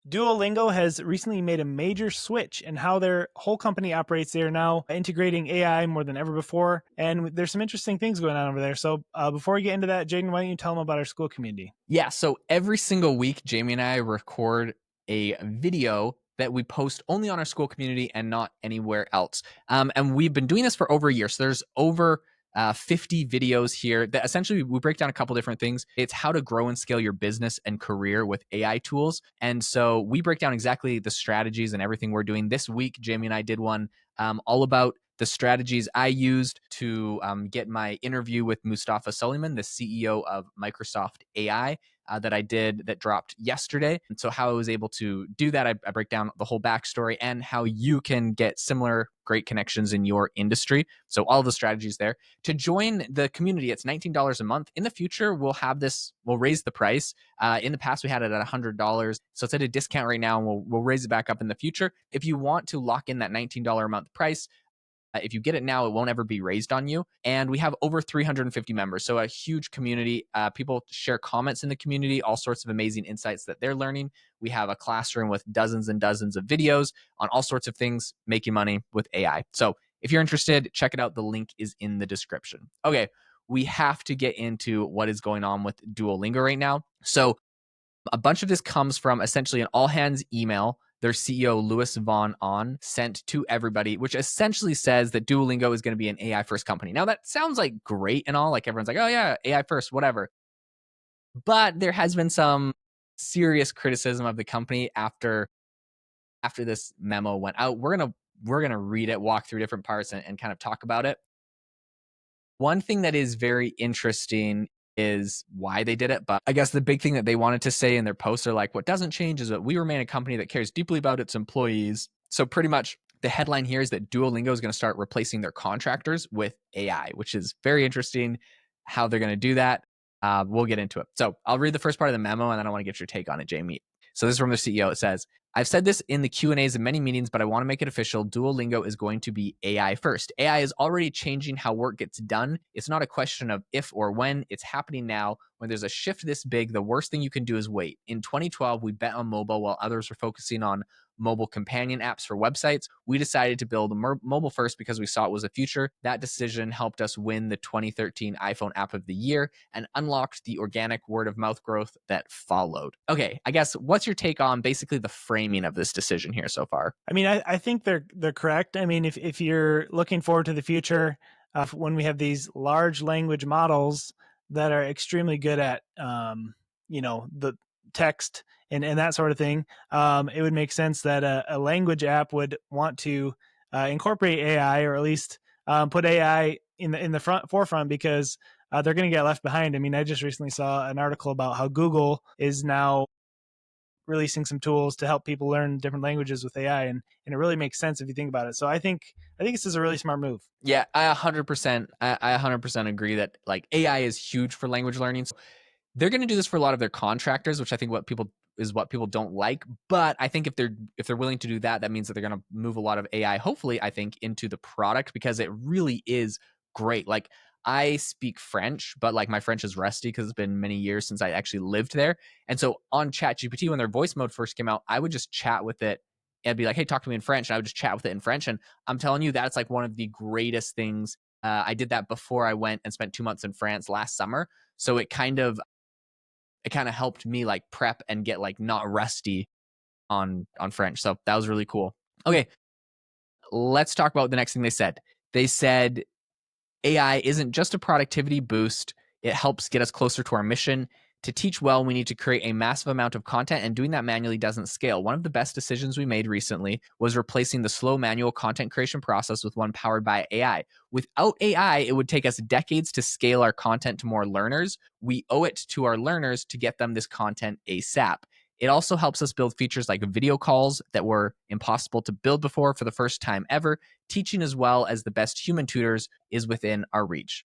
Duolingo has recently made a major switch in how their whole company operates. They are now integrating AI more than ever before, and there's some interesting things going on over there. So before we get into that, Jaeden, why don't you tell them about our school community? Yeah, so every single week, Jamie and I record a video that we post only on our school community and not anywhere else. And we've been doing this for over a year. So there's over 50 videos here that essentially we break down a couple different things. It's how to grow and scale your business and career with AI tools. And so we break down exactly the strategies and everything we're doing. This week, Jamie and I did one all about the strategies I used to get my interview with Mustafa Suleyman, the CEO of Microsoft AI, that I did that dropped yesterday. And so, how I was able to do that, I break down the whole backstory and how you can get similar great connections in your industry. So, all the strategies there. To join the community, it's $19 a month. In the future, we'll have this, we'll raise the price. In the past, we had it at $100. So, it's at a discount right now, and we'll raise it back up in the future. If you want to lock in that $19 a month price, if you get it now, it won't ever be raised on you. And we have over 350 members, so a huge community. People share comments in the community, all sorts of amazing insights that they're learning. We have a classroom with dozens and dozens of videos on all sorts of things making money with AI. So if you're interested, check it out. The link is in the description. Okay, we have to get into what is going on with Duolingo right now. So a bunch of this comes from essentially an all hands email their CEO, Luis von Ahn, sent to everybody, which essentially says that Duolingo is going to be an AI first company. Now, that sounds like great and all. Like everyone's like, oh, yeah, AI first, whatever. But there has been some serious criticism of the company after this memo went out. We're gonna read it, walk through different parts, and kind of talk about it. One thing that is very interesting is why they did it. But I guess the big thing that they wanted to say in their posts are like, what doesn't change is that we remain a company that cares deeply about its employees. So pretty much the headline here is that Duolingo is going to start replacing their contractors with AI, which is very interesting how they're going to do that. We'll get into it. So I'll read the first part of the memo and then I want to get your take on it, Jamie. So this is from the CEO. It says, I've said this in the Q&As in many meetings, but I want to make it official. Duolingo is going to be AI first. AI is already changing how work gets done. It's not a question of if or when. It's happening now. When there's a shift this big, the worst thing you can do is wait. In 2012, we bet on mobile while others were focusing on mobile companion apps for websites. We decided to build mobile first because we saw it was the future. That decision helped us win the 2013 iPhone App of the Year and unlocked the organic word of mouth growth that followed. Okay, I guess what's your take on basically the framing of this decision here so far? I mean, I think they're correct. I mean, if you're looking forward to the future, when we have these large language models that are extremely good at, the text and that sort of thing, it would make sense that a language app would want to incorporate AI, or at least put AI in the forefront, because they're going to get left behind. I mean, I just recently saw an article about how Google is now releasing some tools to help people learn different languages with AI, and it really makes sense if you think about it. So I think this is a really smart move. Yeah, I 100%, I 100% agree that like AI is huge for language learning. So they're going to do this for a lot of their contractors, which I think what people don't like. But I think if they're willing to do that, that means that they're going to move a lot of AI, hopefully, I think, into the product, because it really is great. Like I speak French, but like my French is rusty because it's been many years since I actually lived there. And so on ChatGPT, when their voice mode first came out, I would just chat with it and be like, "Hey, talk to me in French," and I would just chat with it in French. And I'm telling you, that's like one of the greatest things. I did that before I went and spent 2 months in France last summer. So it kind of helped me like prep and get like not rusty on French. So that was really cool. Okay, let's talk about the next thing they said. They said AI isn't just a productivity boost, it helps get us closer to our mission. To teach well, we need to create a massive amount of content, and doing that manually doesn't scale. One of the best decisions we made recently was replacing the slow manual content creation process with one powered by AI. Without AI, it would take us decades to scale our content to more learners. We owe it to our learners to get them this content ASAP. It also helps us build features like video calls that were impossible to build before for the first time ever. Teaching as well as the best human tutors is within our reach.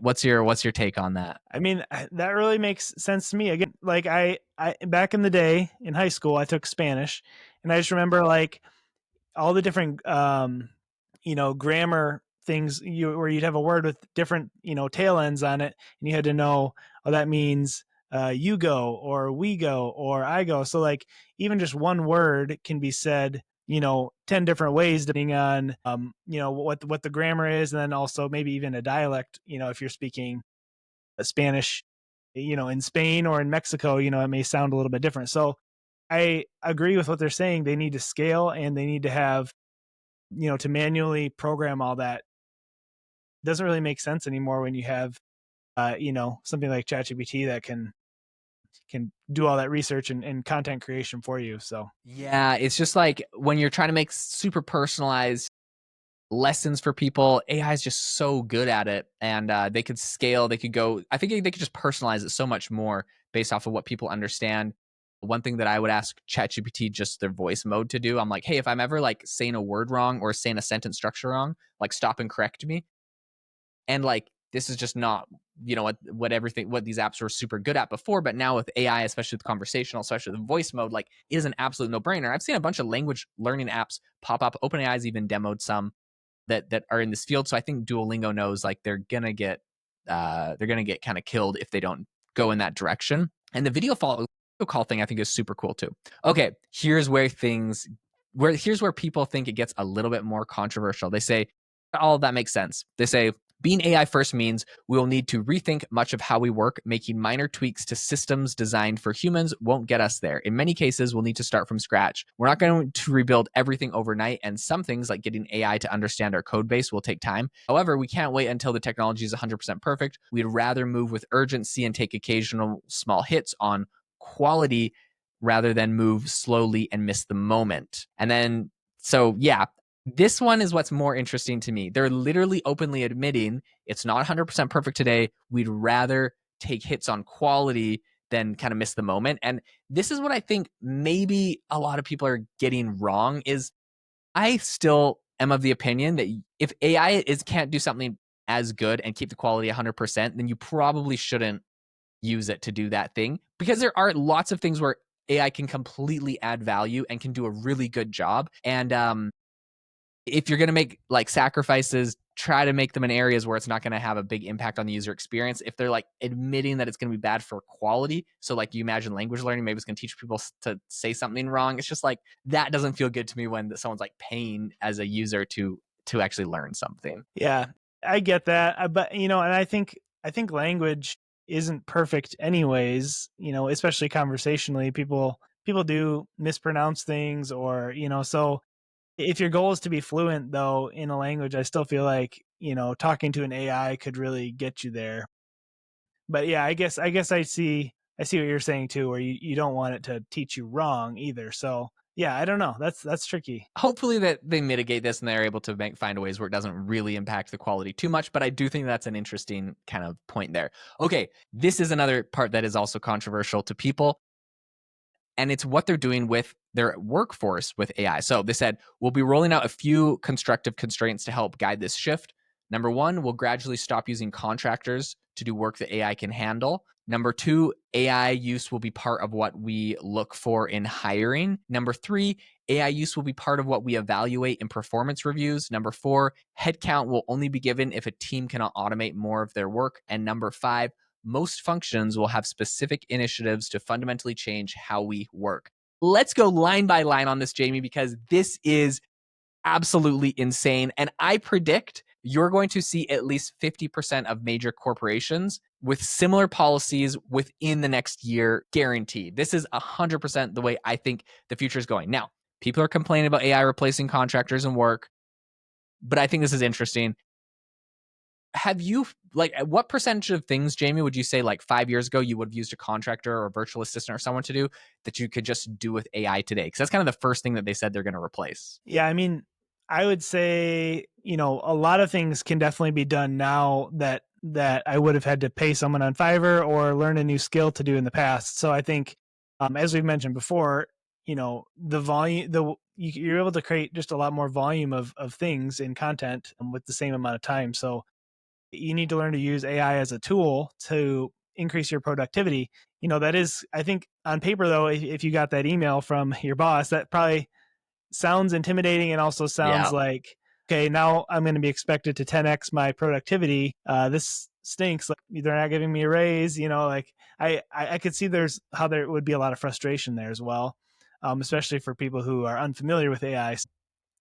What's your take on that? I mean, that really makes sense to me. Again, like I back in the day in high school, I took Spanish, and I just remember like all the different grammar things, where you'd have a word with different tail ends on it, and you had to know, oh, that means you go or we go or I go. So like even just one word can be said, 10 different ways depending on, what the grammar is. And then also maybe even a dialect, if you're speaking Spanish, in Spain or in Mexico, it may sound a little bit different. So I agree with what they're saying. They need to scale and they need to have, to manually program all that. Doesn't really make sense anymore when you have, something like ChatGPT that can do all that research and content creation for you. So Yeah, it's just like when you're trying to make super personalized lessons for people, AI is just so good at it, and they could scale. They could go. I think they could just personalize it so much more based off of what people understand. One thing that I would ask ChatGPT just their voice mode to do, I'm like, hey, if I'm ever like saying a word wrong or saying a sentence structure wrong, like stop and correct me. And like this is just not what these apps were super good at before, but now with AI, especially with conversational, especially the voice mode, like it is an absolute no-brainer. I've seen a bunch of language learning apps pop up. OpenAI's even demoed some that are in this field. So I think Duolingo knows like they're gonna get kind of killed if they don't go in that direction. And the video call thing I think is super cool too. Okay, here's where people think it gets a little bit more controversial. They say all of that makes sense. They say being AI first means we will need to rethink much of how we work. Making minor tweaks to systems designed for humans won't get us there. In many cases, we'll need to start from scratch. We're not going to rebuild everything overnight, and some things like getting AI to understand our code base will take time. However, we can't wait until the technology is 100% perfect. We'd rather move with urgency and take occasional small hits on quality rather than move slowly and miss the moment. And then, so yeah, this one is what's more interesting to me. They're literally openly admitting it's not 100% perfect today. We'd rather take hits on quality than kind of miss the moment. And this is what I think maybe a lot of people are getting wrong is I still am of the opinion that if can't do something as good and keep the quality 100%, then you probably shouldn't use it to do that thing, because there are lots of things where AI can completely add value and can do a really good job. And if you're going to make like sacrifices, try to make them in areas where it's not going to have a big impact on the user experience. If they're like admitting that it's going to be bad for quality, so like you imagine language learning, maybe it's going to teach people to say something wrong. It's just like that doesn't feel good to me when someone's like paying as a user to actually learn something. yeah, I get that. But, and I think language isn't perfect anyways, especially conversationally. People do mispronounce things or, so if your goal is to be fluent though in a language, I still feel like, talking to an AI could really get you there. But yeah, I guess I see what you're saying too, where you don't want it to teach you wrong either. So yeah, I don't know. That's tricky. Hopefully that they mitigate this and they're able to find ways where it doesn't really impact the quality too much. But I do think that's an interesting kind of point there. Okay, this is another part that is also controversial to people, and it's what they're doing with their workforce with AI. So they said, we'll be rolling out a few constructive constraints to help guide this shift. Number one, we'll gradually stop using contractors to do work that AI can handle. Number two, AI use will be part of what we look for in hiring. Number three, AI use will be part of what we evaluate in performance reviews. Number four, headcount will only be given if a team cannot automate more of their work. And number five, most functions will have specific initiatives to fundamentally change how we work. Let's go line by line on this, Jamie, because this is absolutely insane. And I predict you're going to see at least 50% of major corporations with similar policies within the next year, guaranteed. This is 100% the way I think the future is going. Now, people are complaining about AI replacing contractors and work, but I think this is interesting. Have you, like, what percentage of things, Jamie, would you say like 5 years ago you would have used a contractor or a virtual assistant or someone to do that you could just do with AI today? Because that's kind of the first thing that they said they're going to replace. Yeah, I mean, I would say, a lot of things can definitely be done now that I would have had to pay someone on Fiverr or learn a new skill to do in the past. So I think, as we've mentioned before, the volume, you're able to create just a lot more volume of things in content with the same amount of time. So you need to learn to use AI as a tool to increase your productivity. That is, I think on paper though, if you got that email from your boss, that probably sounds intimidating and also sounds Yeah. like, okay, now I'm going to be expected to 10x my productivity. This stinks. Like they're not giving me a raise. Like I could see there's how there would be a lot of frustration there as well, especially for people who are unfamiliar with AI.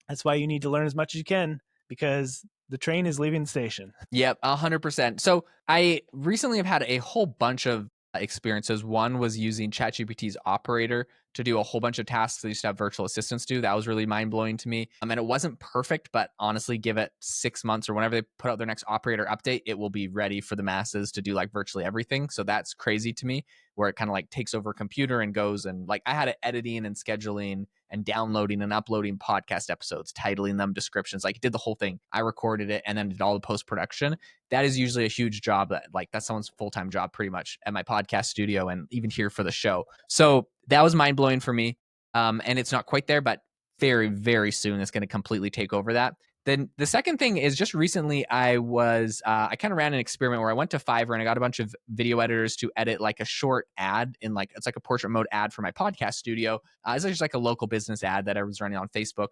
That's why you need to learn as much as you can because the train is leaving the station. Yep, 100%. So I recently have had a whole bunch of experiences. One was using ChatGPT's operator to do a whole bunch of tasks I used to have virtual assistants do. That was really mind blowing to me. And it wasn't perfect, but honestly, give it 6 months or whenever they put out their next operator update, it will be ready for the masses to do like virtually everything. So that's crazy to me, where it kind of like takes over a computer and goes and like I had it editing and scheduling and downloading and uploading podcast episodes, titling them, descriptions, like it did the whole thing. I recorded it and then did all the post production. That is usually a huge job that like that's someone's full-time job pretty much at my podcast studio and even here for the show. So that was mind blowing for me. And it's not quite there, but very, very soon it's going to completely take over that. Then the second thing is just recently I kind of ran an experiment where I went to Fiverr and I got a bunch of video editors to edit like a short ad in like, it's like a portrait mode ad for my podcast studio. It's just like a local business ad that I was running on Facebook.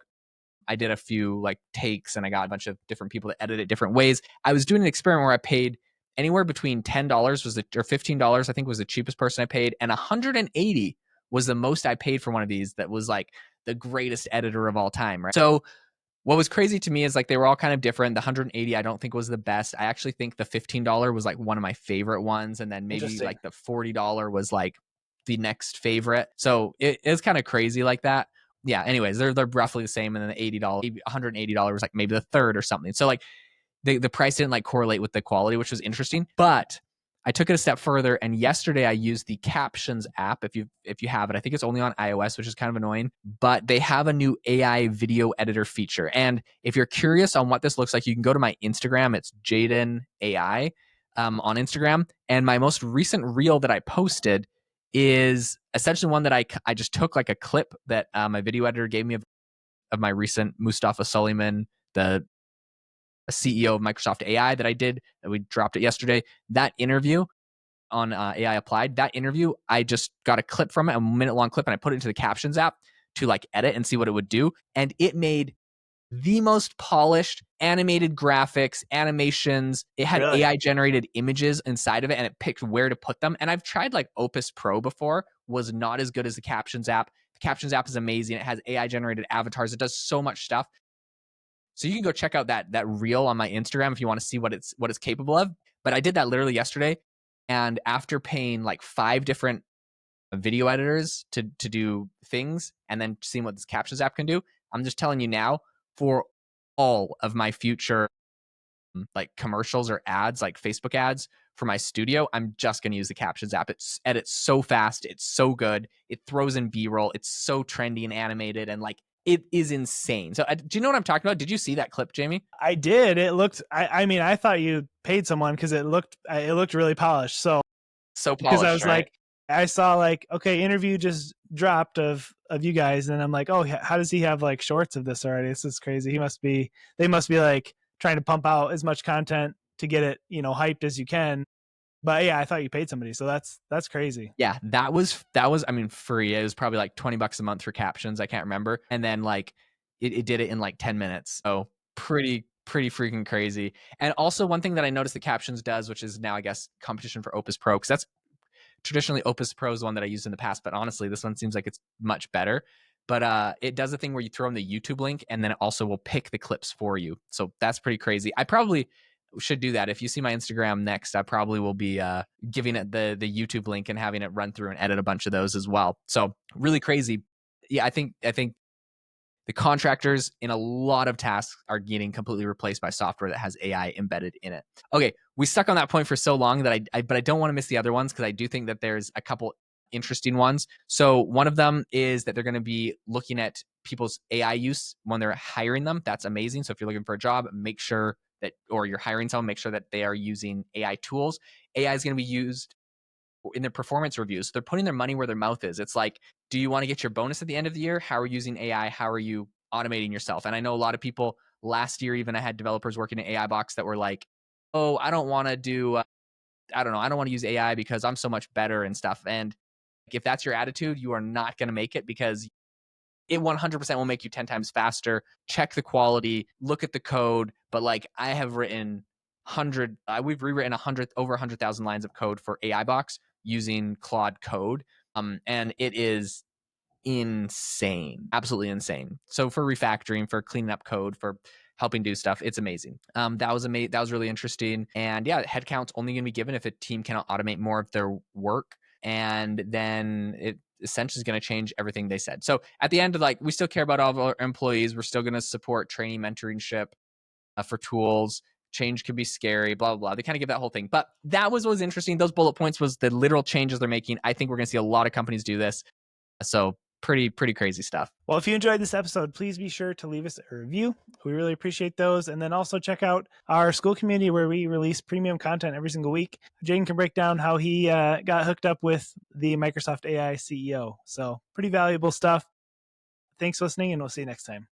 I did a few like takes and I got a bunch of different people to edit it different ways. I was doing an experiment where I paid anywhere between $10 or $15, I think was the cheapest person I paid, and 180 was the most I paid for one of these that was like the greatest editor of all time, right? So what was crazy to me is like they were all kind of different. The 180 I don't think was the best. I actually think the $15 was like one of my favorite ones, and then maybe like the $40 was like the next favorite. So it's kind of crazy like that. Yeah, anyways, they're roughly the same, and then the $180 was like maybe the third or something. So like the price didn't like correlate with the quality, which was interesting. But I took it a step further, and yesterday I used the Captions app. If you have it, I think it's only on iOS, which is kind of annoying. But they have a new AI video editor feature, and if you're curious on what this looks like, you can go to my Instagram. It's Jaeden AI on Instagram, and my most recent reel that I posted is essentially one that I just took like a clip that my video editor gave me of my recent Mustafa Suleyman, the CEO of Microsoft AI that I did, that we dropped it yesterday. That interview on AI Applied, that interview, I just got a clip from it, a minute long clip, and I put it into the Captions app to like edit and see what it would do. And it made the most polished animated graphics, animations. It had Really? AI generated images inside of it and it picked where to put them. And I've tried like Opus Pro before, was not as good as the Captions app. The Captions app is amazing. It has AI generated avatars. It does so much stuff. So you can go check out that reel on my Instagram if you want to see what it's capable of. But I did that literally yesterday, and after paying like 5 different video editors to do things, and then seeing what this Captions app can do, I'm just telling you now, for all of my future like commercials or ads, like Facebook ads for my studio, I'm just going to use the Captions app. It edits so fast, it's so good, it throws in B-roll, it's so trendy and animated, and like it is insane. So do you know what I'm talking about? Did you see that clip, Jamie? I did. It looked. I mean, I thought you paid someone because it looked really polished. So So because I polished, was right? like, I saw like, okay, interview just dropped of you guys, and I'm like, oh, how does he have like shorts of this already? This is crazy. They must be like trying to pump out as much content to get it, hyped as you can. But yeah, I thought you paid somebody, so that's crazy. Yeah, that was I mean free. It was probably like $20 a month for Captions. I can't remember. And then like it did it in like 10 minutes. So pretty freaking crazy. And also one thing that I noticed that Captions does, which is now I guess competition for Opus Pro, because that's traditionally Opus Pro is the one that I used in the past, but honestly, this one seems like it's much better. But it does a thing where you throw in the YouTube link and then it also will pick the clips for you. So that's pretty crazy. I probably should do that. If you see my Instagram next, I probably will be giving it the YouTube link and having it run through and edit a bunch of those as well. So really crazy. Yeah, I think the contractors in a lot of tasks are getting completely replaced by software that has AI embedded in it. Okay, we stuck on that point for so long that but I don't want to miss the other ones because I do think that there's a couple interesting ones. So one of them is that they're going to be looking at people's AI use when they're hiring them. That's amazing. So if you're looking for a job, make sure that, or you're hiring someone, make sure that they are using AI tools. AI is going to be used in their performance reviews. They're putting their money where their mouth is. It's like, do you want to get your bonus at the end of the year? How are you using AI? How are you automating yourself? And I know a lot of people last year, even I had developers working in AI Box that were like, oh, I don't want to do, I don't know, I don't want to use AI because I'm so much better and stuff. And if that's your attitude, you are not going to make it because it 100% will make you 10 times faster. Check the quality, look at the code. But like I have written we've rewritten over 100,000 lines of code for AI Box using Claude Code. And it is insane, absolutely insane. So for refactoring, for cleaning up code, for helping do stuff, it's amazing. That was amazing. That was really interesting. And yeah, headcount's only going to be given if a team cannot automate more of their work. And then it essentially is going to change everything they said. So at the end of, like, we still care about all of our employees. We're still going to support training, mentorship for tools. Change can be scary, blah, blah, blah. They kind of give that whole thing. But that was what was interesting. Those bullet points was the literal changes they're making. I think we're going to see a lot of companies do this. So pretty crazy stuff. Well, if you enjoyed this episode, please be sure to leave us a review. We really appreciate those. And then also check out our school community where we release premium content every single week. Jaeden can break down how he got hooked up with the Microsoft AI CEO. So pretty valuable stuff. Thanks for listening, and we'll see you next time.